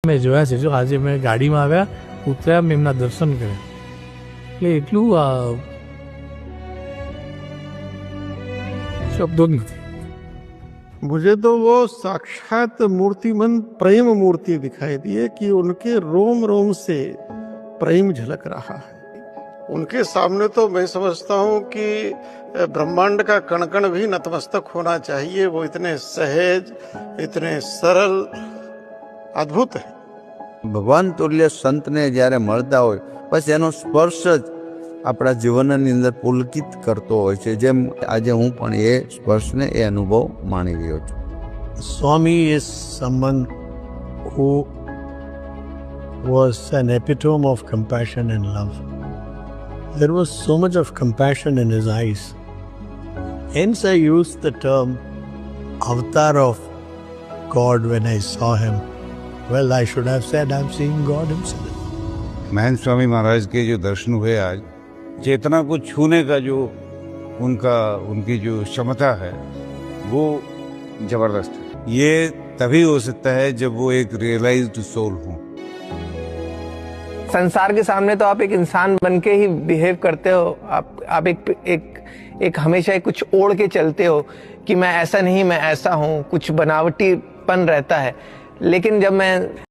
મેં જોયા છે. જો આજે મેં ગાડીમાં આવ્યા, ઉતર્યા, મેં એમના દર્શન કર્યા, એટલે એટલું શબ્દો જ નથી. मुझे तो वो साक्षात मूर्तिमंत प्रेम मूर्ति दिखाई दी है कि उनके रोम रोम से प्रेम झलक रहा है. उनके सामने तो मैं समझता हूँ कि ब्रह्मांड का कण कण भी नतमस्तक होना चाहिए. वो इतने सहज, इतने सरल, अद्भुत है. ભગવાન તુલ્ય સંતને જ્યારે મળતા હોય બસ એનો સ્પર્શ જ આપણા જીવનની અંદર પુલકિત કરતો હોય છે. જેમ આજે હું પણ એ સ્પર્શને એ અનુભવ માણી રહ્યો છું. Swami is someone who was an epitome of compassion and love. There was so much of compassion in his eyes. Hence I used the term avatar of God when I saw him. Well, I should have said I'm seeing God himself. महंत स्वामी महाराज के जो दर्शन हुए आज, चेतना को छूने का जो उनकी जो क्षमता है वो जबरदस्त है. ये तभी हो सकता है जब वो एक रियलाइज्ड सोल हो. संसार के सामने तो आप एक इंसान बन के ही बिहेव करते हो. आप एक हमेशा एक कुछ ओढ़ के चलते हो कि मैं ऐसा नहीं, मैं ऐसा हूँ. कुछ बनावटीपन रहता है. लेकिन जब मैं